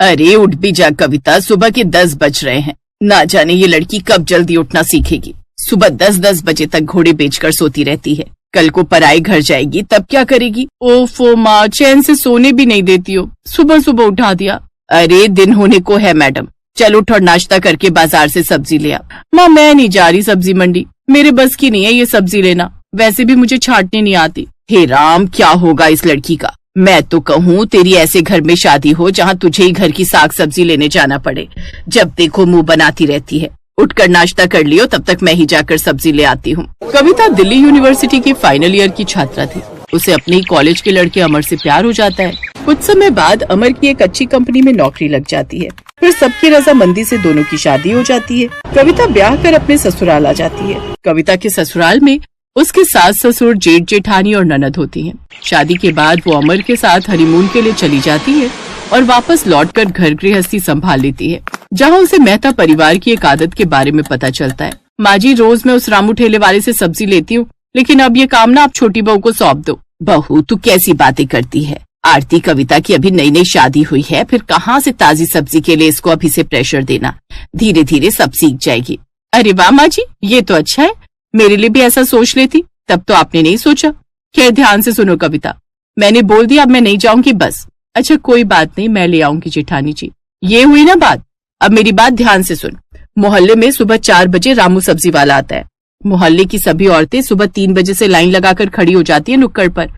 अरे उठ भी जा कविता, सुबह के 10 बज रहे हैं। ना जाने ये लड़की कब जल्दी उठना सीखेगी। सुबह 10-10 बजे तक घोड़े बेचकर सोती रहती है। कल को पराए घर जाएगी तब क्या करेगी? ओफो माँ, चैन से सोने भी नहीं देती हो, सुबह सुबह उठा दिया। अरे दिन होने को है मैडम, चल उठ और नाश्ता करके बाजार से सब्जी ले आ। माँ मैं नहीं जा रही सब्जी मंडी, मेरे बस की नहीं है ये सब्जी लेना, वैसे भी मुझे छांटने नहीं आती। हे राम, क्या होगा इस लड़की का। मैं तो कहूँ तेरी ऐसे घर में शादी हो जहाँ तुझे ही घर की साग सब्जी लेने जाना पड़े। जब देखो मुंह बनाती रहती है। उठकर नाश्ता कर लियो, तब तक मैं ही जाकर सब्जी ले आती हूँ। कविता दिल्ली यूनिवर्सिटी की फाइनल ईयर की छात्रा थी। उसे अपने ही कॉलेज के लड़के अमर से प्यार हो जाता है। कुछ समय बाद अमर की एक अच्छी कंपनी में नौकरी लग जाती है। फिर सबकी रजामंदी से दोनों की शादी हो जाती है। कविता ब्याह कर अपने ससुराल आ जाती है। कविता के ससुराल में उसके सास ससुर, जेठ जेठानी और ननद होती हैं। शादी के बाद वो अमर के साथ हनीमून के लिए चली जाती है और वापस लौटकर घर गृहस्थी संभाल लेती है, जहाँ उसे मेहता परिवार की एक आदत के बारे में पता चलता है। माँ जी, रोज मैं उस रामू ठेले वाले से सब्जी लेती हूँ, लेकिन अब ये काम ना आप छोटी बहू को सौंप दो। बहू तू कैसी बातें करती है? आरती कविता की अभी नई नई शादी हुई है, फिर कहाँ से ताजी सब्जी के लिए इसको अभी से प्रेशर देना। धीरे धीरे सब सीख जाएगी। अरे वाह माँ जी, ये तो अच्छा है, मेरे लिए भी ऐसा सोच लेती। तब तो आपने नहीं सोचा। खैर ध्यान से सुनो कविता, मैंने बोल दिया अब मैं नहीं जाऊंगी बस। अच्छा कोई बात नहीं, मैं ले आऊंगी जेठानी जी। ये हुई ना बात, अब मेरी बात ध्यान से सुन। मोहल्ले में सुबह 4 बजे रामू सब्जी वाला आता है। मोहल्ले की सभी औरतें सुबह 3 बजे से लाइन लगाकर खड़ी हो जाती है नुक्कड़ पर।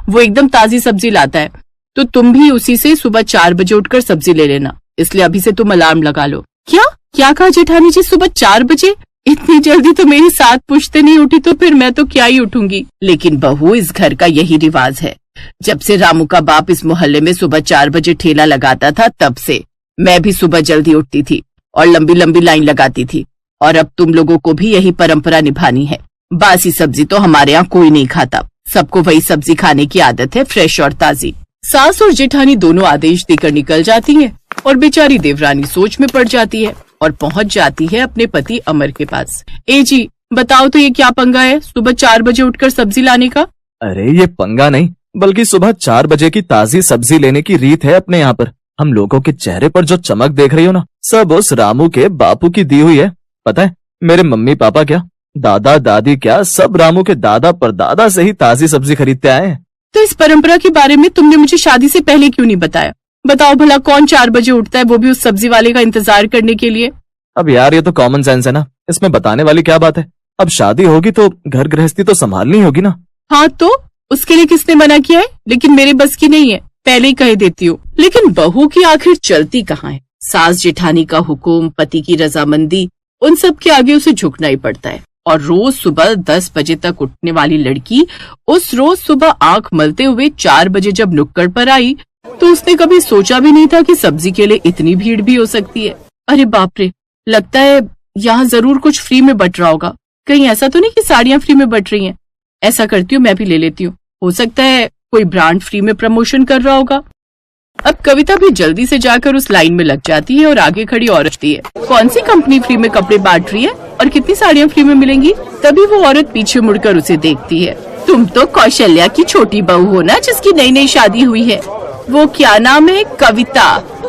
वो एकदम ताजी सब्जी लाता है, तो तुम भी उसी से सुबह 4 बजे उठकर सब्जी ले लेना। इसलिए अभी से तुम अलार्म लगा लो। क्या कहा जेठानी जी? सुबह 4 बजे? इतनी जल्दी तो मेरी 7 पुश्ते नहीं उठी, तो फिर मैं तो क्या ही उठूंगी। लेकिन बहू, इस घर का यही रिवाज है। जब से रामू का बाप इस मोहल्ले में सुबह 4 बजे ठेला लगाता था, तब से मैं भी सुबह जल्दी उठती थी और लंबी लंबी लाइन लगाती थी। और अब तुम लोगों को भी यही परंपरा निभानी है। बासी सब्जी तो हमारे यहाँ कोई नहीं खाता, सबको वही सब्जी खाने की आदत है, फ्रेश और ताजी। सास और जेठानी दोनों आदेश देकर निकल जाती हैं और बेचारी देवरानी सोच में पड़ जाती है और पहुंच जाती है अपने पति अमर के पास। ए जी बताओ तो ये क्या पंगा है सुबह 4 बजे उठकर सब्जी लाने का? अरे ये पंगा नहीं, बल्कि सुबह 4 बजे की ताजी सब्जी लेने की रीत है अपने यहाँ पर। हम लोगों के चेहरे पर जो चमक देख रही हो ना, सब उस रामू के बापू की दी हुई है। पता है, मेरे मम्मी पापा क्या, दादा दादी क्या, सब रामू के दादा परदादा से ही ताजी सब्जी खरीदते आए हैं। तो इस परंपरा के बारे में तुमने मुझे शादी से पहले क्यों नहीं बताया? बताओ भला, कौन 4 बजे उठता है, वो भी उस सब्जी वाले का इंतजार करने के लिए? अब यार ये तो कॉमन सेंस है ना, इसमें बताने वाली क्या बात है। अब शादी होगी तो घर गृहस्थी तो संभालनी होगी ना। हाँ तो उसके लिए किसने मना किया है? लेकिन मेरे बस की नहीं है, पहले ही कह देती हूँ। लेकिन बहू की आखिर चलती कहाँ है? सास जेठानी का हुक्म, पति की रजामंदी, उन सब के आगे उसे झुकना ही पड़ता है। और रोज सुबह 10 बजे तक उठने वाली लड़की उस रोज सुबह आंख मलते हुए 4 बजे जब नुक्कड़ पर आई, तो उसने कभी सोचा भी नहीं था कि सब्जी के लिए इतनी भीड़ भी हो सकती है। अरे बाप रे, लगता है यहाँ जरूर कुछ फ्री में बट रहा होगा। कहीं ऐसा तो नहीं कि साड़ियाँ फ्री में बट रही हैं? ऐसा करती हूँ, मैं भी ले लेती हूँ, हो सकता है कोई ब्रांड फ्री में प्रमोशन कर रहा होगा। अब कविता भी जल्दी से जाकर उस लाइन में लग जाती है और आगे खड़ी औरत है, कौन सी कंपनी फ्री में कपड़े बांट रही है और कितनी साड़ियाँ फ्री में मिलेंगी? तभी वो औरत पीछे मुड़कर उसे देखती है। तुम तो कौशल्या की छोटी बहू हो ना, जिसकी नई नई शादी हुई है। वो क्या नाम है? कविता।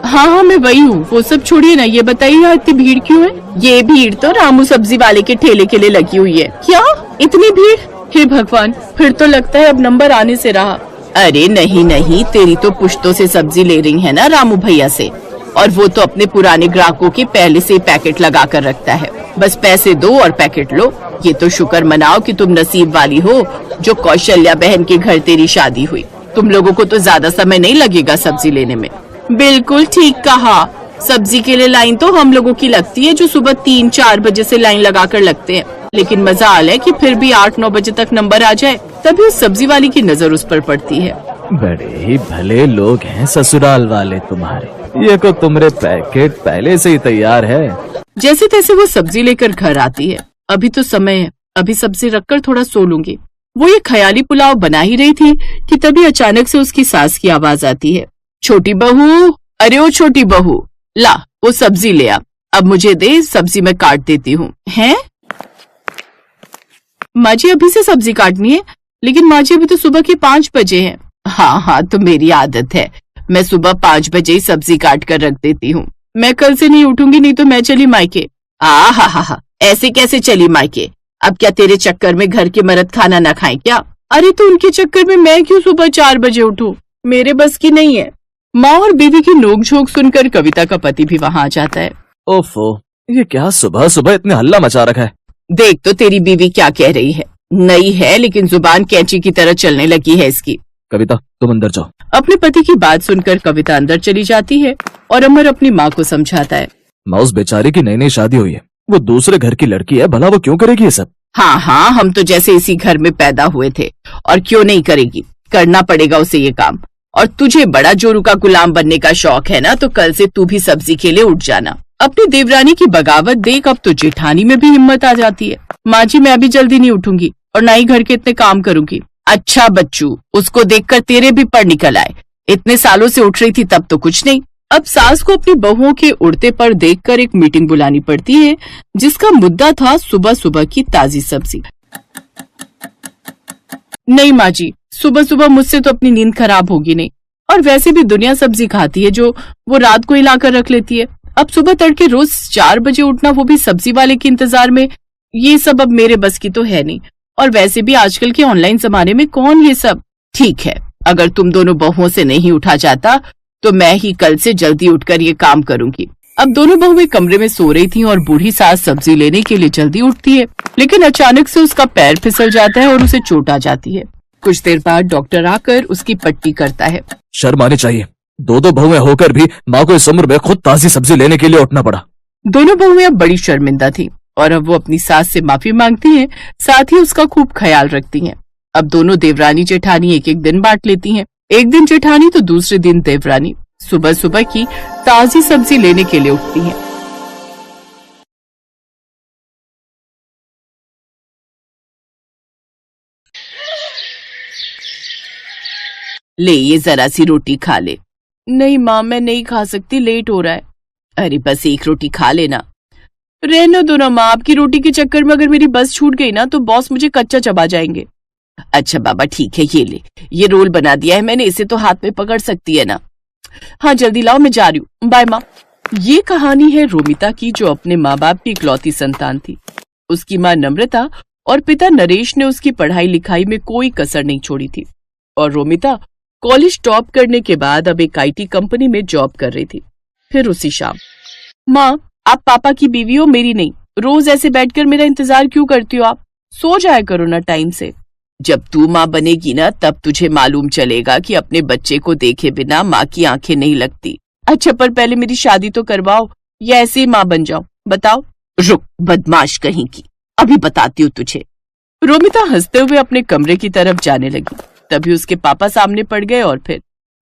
हाँ मैं वही हूँ। वो सब छोड़िए ना, ये बताइए यहाँ इतनी भीड़ क्यों है? ये भीड़ तो रामू सब्जी वाले के ठेले के लिए लगी हुई है। क्या इतनी भीड़? हे भगवान, फिर तो लगता है अब नंबर आने से रहा। अरे नहीं, तेरी तो पुश्तों से सब्जी ले रही है ना रामू भैया से, और वो तो अपने पुराने ग्राहकों के पहले से पैकेट लगा कर रखता है। बस पैसे दो और पैकेट लो। ये तो शुक्र मनाओ कि तुम नसीब वाली हो जो कौशल्या बहन के घर तेरी शादी हुई। तुम लोगों को तो ज्यादा समय नहीं लगेगा सब्जी लेने में। बिल्कुल ठीक कहा, सब्जी के लिए लाइन तो हम लोगों की लगती है जो सुबह 3-4 बजे से लाइन लगाकर लगते हैं। लेकिन मजाल है कि फिर भी 8-9 बजे तक नंबर आ जाए, तभी उस सब्जी वाली की नजर उस पर पड़ती है। बड़े ही भले लोग हैं ससुराल वाले तुम्हारे, ये को तुम्हारे पैकेट पहले से ही तैयार है। जैसे तैसे वो सब्जी लेकर घर आती है। अभी तो समय है, अभी सब्जी रखकर थोड़ा सो लूंगी। वो ये ख्याली पुलाव बना ही रही थी कि तभी अचानक से उसकी सास की आवाज आती है, छोटी बहू, अरे ओ छोटी बहू, ला वो सब्जी ले आ, अब मुझे दे, सब्जी मैं काट देती हूँ। हैं? माँ जी अभी से सब्जी काटनी है? लेकिन माँ जी अभी तो सुबह के 5 बजे हैं। हाँ तो मेरी आदत है, मैं सुबह 5 बजे ही सब्जी काट कर रख देती हूँ। मैं कल से नहीं उठूंगी, नहीं तो मैं चली मायके। हा, ऐसे कैसे चली मायके? अब क्या तेरे चक्कर में घर के मर्द खाना ना खाएं क्या? अरे तो उनके चक्कर में मैं क्यों सुबह 4 बजे उठूं? मेरे बस की नहीं है। माँ और बीवी की नोकझोंक सुनकर कविता का पति भी वहाँ आ जाता है। ओफो, ये क्या सुबह सुबह इतने हल्ला मचा रखा है। देख तो तेरी बीवी क्या कह रही है। नई है लेकिन जुबान कैंची की तरह चलने लगी है इसकी। कविता तुम अंदर जाओ। अपने पति की बात सुनकर कविता अंदर चली जाती है और अमर अपनी माँ को समझाता है। माँ, उस बेचारे की नई नई शादी हुई है, वो दूसरे घर की लड़की है, भला वो क्यों करेगी ये सब? हाँ, हम तो जैसे इसी घर में पैदा हुए थे, और क्यों नहीं करेगी, करना पड़ेगा उसे ये काम। और तुझे बड़ा जोरू का गुलाम बनने का शौक है ना, तो कल से तू भी सब्जी के लिए उठ जाना। अपनी देवरानी की बगावत देख अब तो जेठानी में भी हिम्मत आ जाती है। माँ जी, मैं अभी जल्दी नहीं उठूंगी और ना ही घर के इतने काम करूंगी। अच्छा बच्चू, उसको देखकर तेरे भी पर निकल आए। इतने सालों से उठ रही थी तब तो कुछ नहीं। अब सास को अपनी बहुओं के उड़ते पर देखकर एक मीटिंग बुलानी पड़ती है, जिसका मुद्दा था सुबह सुबह की ताजी सब्जी। नहीं माँ जी, सुबह सुबह मुझसे तो अपनी नींद खराब होगी नहीं, और वैसे भी दुनिया सब्जी खाती है जो वो रात को ही ला कर रख लेती है। अब सुबह तड़के रोज 4 बजे उठना, वो भी सब्जी वाले के इंतजार में, ये सब अब मेरे बस की तो है नहीं। और वैसे भी आजकल के ऑनलाइन जमाने में कौन ये सब। ठीक है, अगर तुम दोनों बहुओं से नहीं उठा जाता तो मैं ही कल से जल्दी उठकर ये काम करूंगी। अब दोनों बहुएं कमरे में सो रही थीं और बूढ़ी सास सब्जी लेने के लिए जल्दी उठती है, लेकिन अचानक से उसका पैर फिसल जाता है और उसे चोट आ जाती है। कुछ देर बाद डॉक्टर आकर उसकी पट्टी करता है। शर्म आनी चाहिए, दो बहुएं होकर भी माँ को इस उम्र में खुद ताजी सब्जी लेने के लिए उठना पड़ा। दोनों बहुएं अब बड़ी शर्मिंदा थी और अब वो अपनी सास से माफी मांगती हैं, साथ ही उसका खूब ख्याल रखती हैं। अब दोनों देवरानी जेठानी एक एक दिन बांट लेती हैं। एक दिन जेठानी तो दूसरे दिन देवरानी सुबह सुबह की ताजी सब्जी लेने के लिए उठती हैं। ले, ये जरा सी रोटी खा ले। नहीं माँ, मैं नहीं खा सकती, लेट हो रहा है। अरे बस एक रोटी खा लेना। रहने दो ना माँ, आपकी रोटी के चक्कर में अगर मेरी बस छूट गई ना तो बॉस मुझे कच्चा चबा जाएंगे। अच्छा बाबा ठीक है, ये ले, ये रोल बना दिया है मैंने, इसे तो हाथ में पकड़ सकती है ना। हाँ जल्दी लाओ, मैं जा रही हूँ, बाय माँ। ये कहानी है रोमिता की, जो अपने माँ बाप की इकलौती संतान थी। उसकी माँ नम्रता और पिता नरेश ने उसकी पढ़ाई लिखाई में कोई कसर नहीं छोड़ी थी, और रोमिता कॉलेज टॉप करने के बाद अब एक IT कंपनी में जॉब कर रही थी। फिर उसी शाम, माँ आप पापा की बीवी हो, मेरी नहीं। रोज ऐसे बैठकर मेरा इंतजार क्यों करती हो आप? सो जाया करो ना टाइम से। जब तू माँ बनेगी ना तब तुझे मालूम चलेगा कि अपने बच्चे को देखे बिना माँ की आंखें नहीं लगती। अच्छा पर पहले मेरी शादी तो करवाओ, या ऐसे ही माँ बन जाओ, बताओ। रुक बदमाश कहीं की, अभी बताती हूँ तुझे। रोमिता हंसते हुए अपने कमरे की तरफ जाने लगी, तभी उसके पापा सामने पड़ गए और फिर,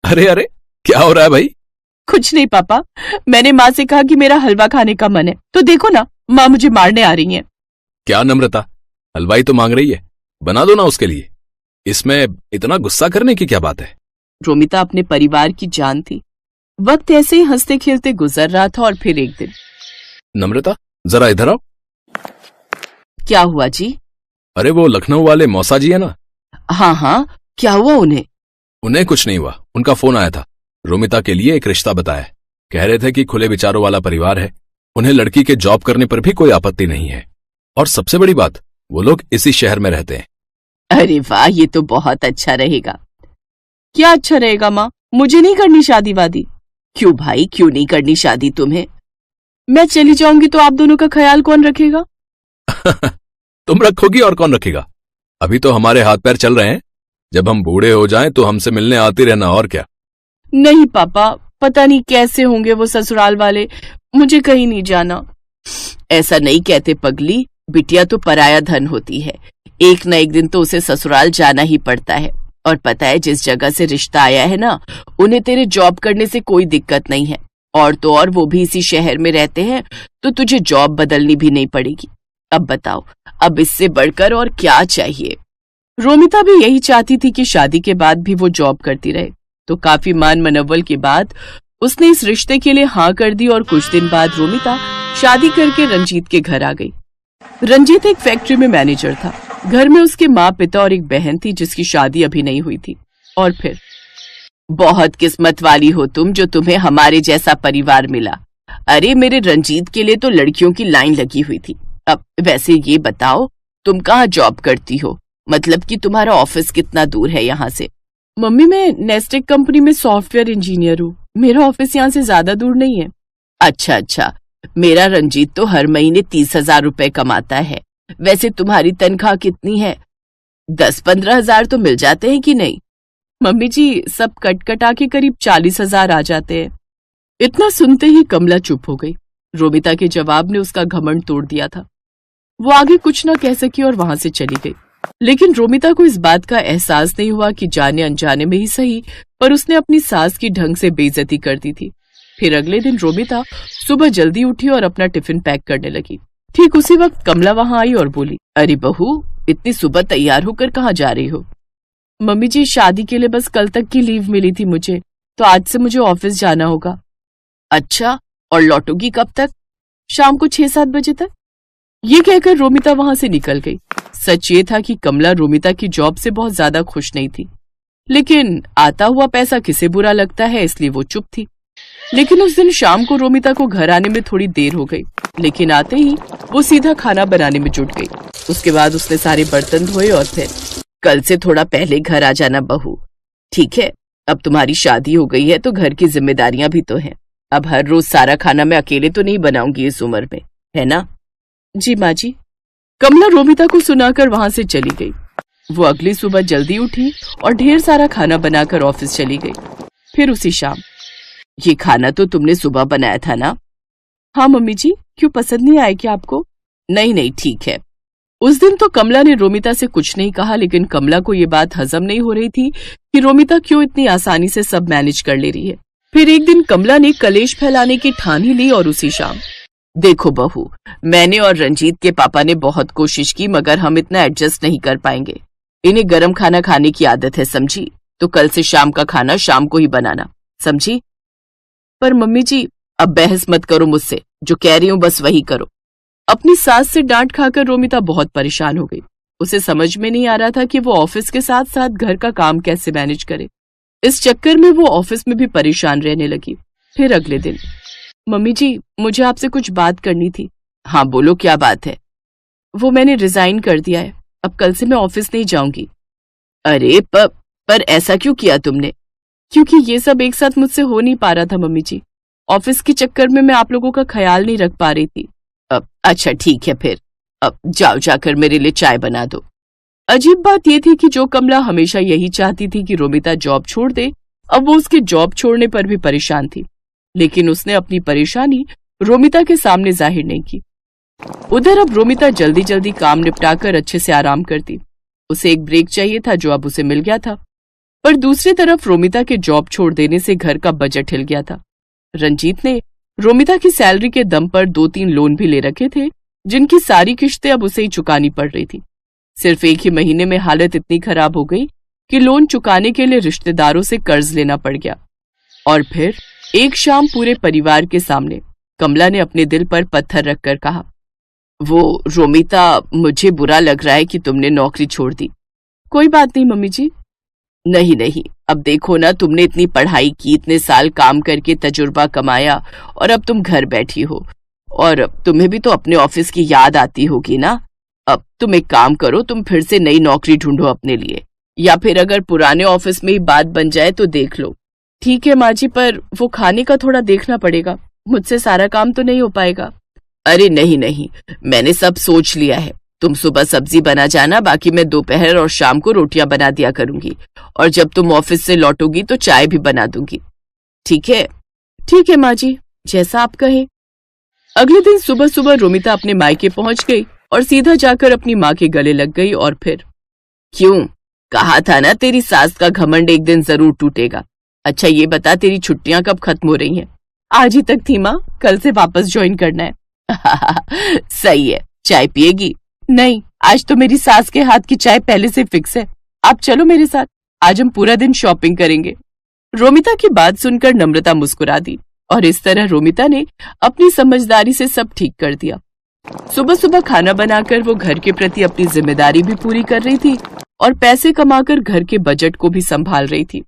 अरे अरे क्या हो रहा है भाई? कुछ नहीं पापा, मैंने माँ से कहा कि मेरा हलवा खाने का मन है, तो देखो ना माँ मुझे मारने आ रही हैं। क्या नम्रता, हलवाई तो मांग रही है, बना दो ना उसके लिए, इसमें इतना गुस्सा करने की क्या बात है? रोमिता अपने परिवार की जान थी। वक्त ऐसे ही हंसते खेलते गुजर रहा था और फिर एक दिन, नम्रता जरा इधर आओ। क्या हुआ जी? अरे वो लखनऊ वाले मौसा जी है ना? हाँ, क्या हुआ उन्हें? उन्हें कुछ नहीं हुआ, उनका फोन आया था। रोमिता के लिए एक रिश्ता बताया, कह रहे थे कि खुले विचारों वाला परिवार है, उन्हें लड़की के जॉब करने पर भी कोई आपत्ति नहीं है, और सबसे बड़ी बात वो लोग इसी शहर में रहते हैं। अरे वाह, ये तो बहुत अच्छा रहेगा। क्या अच्छा रहेगा माँ? मुझे नहीं करनी शादी वादी। क्यों भाई, क्यों नहीं करनी शादी तुम्हें? मैं चली जाऊंगी तो आप दोनों का ख्याल कौन रखेगा? तुम रखोगी और कौन रखेगा? अभी तो हमारे हाथ पैर चल रहे हैं, जब हम बूढ़े हो जाएं तो हमसे मिलने आती रहना, और क्या। नहीं पापा, पता नहीं कैसे होंगे वो ससुराल वाले, मुझे कहीं नहीं जाना। ऐसा नहीं कहते पगली, बिटिया तो पराया धन होती है, एक न एक दिन तो उसे ससुराल जाना ही पड़ता है। और पता है जिस जगह से रिश्ता आया है ना, उन्हें तेरे जॉब करने से कोई दिक्कत नहीं है, और तो और वो भी इसी शहर में रहते हैं, तो तुझे जॉब बदलनी भी नहीं पड़ेगी। अब बताओ, अब इससे बढ़कर और क्या चाहिए? रोमिता भी यही चाहती थी कि शादी के बाद भी वो जॉब करती रहे, तो काफी मान मनव्वल के बाद उसने इस रिश्ते के लिए हाँ कर दी। और कुछ दिन बाद रोमिता शादी करके रंजीत के घर आ गई। रंजीत एक फैक्ट्री में मैनेजर था। घर में उसके माँ पिता और एक बहन थी जिसकी शादी अभी नहीं हुई थी। और फिर बहुत किस्मत वाली हो तुम जो तुम्हें हमारे जैसा परिवार मिला। अरे मेरे रंजीत के लिए तो लड़कियों की लाइन लगी हुई थी। अब वैसे ये बताओ तुम कहाँ जॉब करती हो, मतलब कि तुम्हारा ऑफिस कितना दूर है यहाँ से? मम्मी मैं नेस्टेक कंपनी में सॉफ्टवेयर इंजीनियर हूँ, मेरा ऑफिस यहाँ से ज्यादा दूर नहीं है। अच्छा, मेरा रंजीत तो हर महीने 30,000 रुपए कमाता है। वैसे तुम्हारी तनख्वाह कितनी है? 10-15 हजार तो मिल जाते हैं कि नहीं? मम्मी जी सब कटा के करीब 40,000 आ जाते हैं। इतना सुनते ही कमला चुप हो गई। रोमिता के जवाब ने उसका घमंड तोड़ दिया था। वो आगे कुछ न कह सकी और वहां से चली गई। लेकिन रोमिता को इस बात का एहसास नहीं हुआ कि जाने अनजाने में ही सही, पर उसने अपनी सास की ढंग से बेइज्जती कर दी थी। फिर अगले दिन रोमिता सुबह जल्दी उठी और अपना टिफिन पैक करने लगी। ठीक उसी वक्त कमला वहां आई और बोली, अरे बहू इतनी सुबह तैयार होकर कहाँ जा रही हो? मम्मी जी शादी के लिए बस कल तक की लीव मिली थी मुझे, तो आज से मुझे ऑफिस जाना होगा। अच्छा, और लौटोगी कब तक? शाम को 6-7 बजे तक। ये कहकर रोमिता वहां से निकल गई। सच ये था कि कमला रोमिता की जॉब से बहुत ज्यादा खुश नहीं थी, लेकिन आता हुआ पैसा किसे बुरा लगता है, इसलिए वो चुप थी। लेकिन उस दिन शाम को रोमिता को घर आने में थोड़ी देर हो गई, लेकिन आते ही वो सीधा खाना बनाने में जुट गई। उसके बाद उसने सारे बर्तन धोए और फिर, कल से थोड़ा पहले घर आ जाना बहू, ठीक है? अब तुम्हारी शादी हो गई है तो घर की जिम्मेदारियां भी तो हैं। अब हर रोज सारा खाना मैं अकेले तो नहीं बनाऊंगी इस उम्र में, है ना? जी माँ जी। कमला रोमिता को सुनाकर वहां से चली गई। वो अगली सुबह जल्दी उठी और ढेर सारा खाना बनाकर ऑफिस चली गई। फिर उसी शाम, ये खाना तो तुमने सुबह बनाया था ना? हाँ मम्मी जी, क्यों पसंद नहीं आया क्या आपको? नहीं ठीक है। उस दिन तो कमला ने रोमिता से कुछ नहीं कहा, लेकिन कमला को ये बात हजम नहीं हो रही थी कि रोमिता क्यों इतनी आसानी से सब मैनेज कर ले रही है। फिर एक दिन कमला ने कलेश फैलाने की ठान ही ली और उसी शाम, देखो बहू, मैंने और रंजीत के पापा ने बहुत कोशिश की, मगर हम इतना एडजस्ट नहीं कर पाएंगे। इन्हें गरम खाना खाने की आदत है, समझी? तो कल से शाम का खाना शाम को ही बनाना, समझी? पर मम्मी जी, अब बहस मत करो मुझसे, जो कह रही हूँ बस वही करो। अपनी सास से डांट खाकर रोमिता बहुत परेशान हो गई। उसे समझ में नहीं आ रहा था कि वो ऑफिस के साथ साथ घर का काम कैसे मैनेज करे। इस चक्कर में वो ऑफिस में भी परेशान रहने लगी। फिर अगले दिन, मम्मी जी मुझे आपसे कुछ बात करनी थी। हाँ बोलो, क्या बात है? वो मैंने रिजाइन कर दिया है, अब कल से मैं ऑफिस नहीं जाऊंगी। अरे पर ऐसा क्यों किया तुमने? क्योंकि ये सब एक साथ मुझसे हो नहीं पा रहा था मम्मी जी। ऑफिस के चक्कर में मैं आप लोगों का ख्याल नहीं रख पा रही थी। अच्छा ठीक है, फिर अब जाओ, जाकर मेरे लिए चाय बना दो। अजीब बात यह थी कि जो कमला हमेशा यही चाहती थी कि रोमिता जॉब छोड़ दे, अब वो उसके जॉब छोड़ने पर भी परेशान थी। लेकिन उसने अपनी परेशानी रोमिता के सामने जाहिर नहीं की। उधर अब रोमिता जल्दी जल्दी काम निपटाकर अच्छे से आराम करती। उसे एक ब्रेक चाहिए था जो अब उसे मिल गया था। पर दूसरी तरफ रोमिता के जॉब छोड़ देने से घर का बजट हिल गया था। रंजीत ने रोमिता की सैलरी के दम पर 2-3 लोन भी ले रखे थे, जिनकी सारी किश्तें अब उसे ही चुकानी पड़ रही थी। सिर्फ एक ही महीने में हालत इतनी खराब हो गई कि लोन चुकाने के लिए रिश्तेदारों से कर्ज लेना पड़ गया। और फिर एक शाम पूरे परिवार के सामने कमला ने अपने दिल पर पत्थर रखकर कहा, वो रोमिता, मुझे बुरा लग रहा है कि तुमने नौकरी छोड़ दी। कोई बात नहीं मम्मी जी। नहीं, अब देखो ना, तुमने इतनी पढ़ाई की, इतने साल काम करके तजुर्बा कमाया, और अब तुम घर बैठी हो, और तुम्हें भी तो अपने ऑफिस की याद आती होगी ना। अब तुम एक काम करो, तुम फिर से नई नौकरी ढूंढो अपने लिए, या फिर अगर पुराने ऑफिस में ही बात बन जाए तो देख लो। ठीक है माँ जी, पर वो खाने का थोड़ा देखना पड़ेगा, मुझसे सारा काम तो नहीं हो पाएगा। अरे नहीं, मैंने सब सोच लिया है। तुम सुबह सब्जी बना जाना, बाकी मैं दोपहर और शाम को रोटियां बना दिया करूंगी, और जब तुम ऑफिस से लौटोगी तो चाय भी बना दूंगी। ठीक है माँ जी, जैसा आप कहें। अगले दिन सुबह सुबह रोमिता अपने मायके पहुंच गई और सीधा जाकर अपनी माँ के गले लग गई। और फिर, क्यों? कहा था ना तेरी सास का घमंड एक दिन जरूर टूटेगा। अच्छा ये बता, तेरी छुट्टियां कब खत्म हो रही हैं? आज ही तक थी माँ, कल से वापस ज्वाइन करना है। सही है, चाय पिएगी? नहीं, आज तो मेरी सास के हाथ की चाय पहले से फिक्स है। आप चलो मेरे साथ, आज हम पूरा दिन शॉपिंग करेंगे। रोमिता की बात सुनकर नम्रता मुस्कुरा दी, और इस तरह रोमिता ने अपनी समझदारी से सब ठीक कर दिया। सुबह सुबह खाना बनाकर वो घर के प्रति अपनी जिम्मेदारी भी पूरी कर रही थी और पैसे कमाकर घर के बजट को भी संभाल रही थी।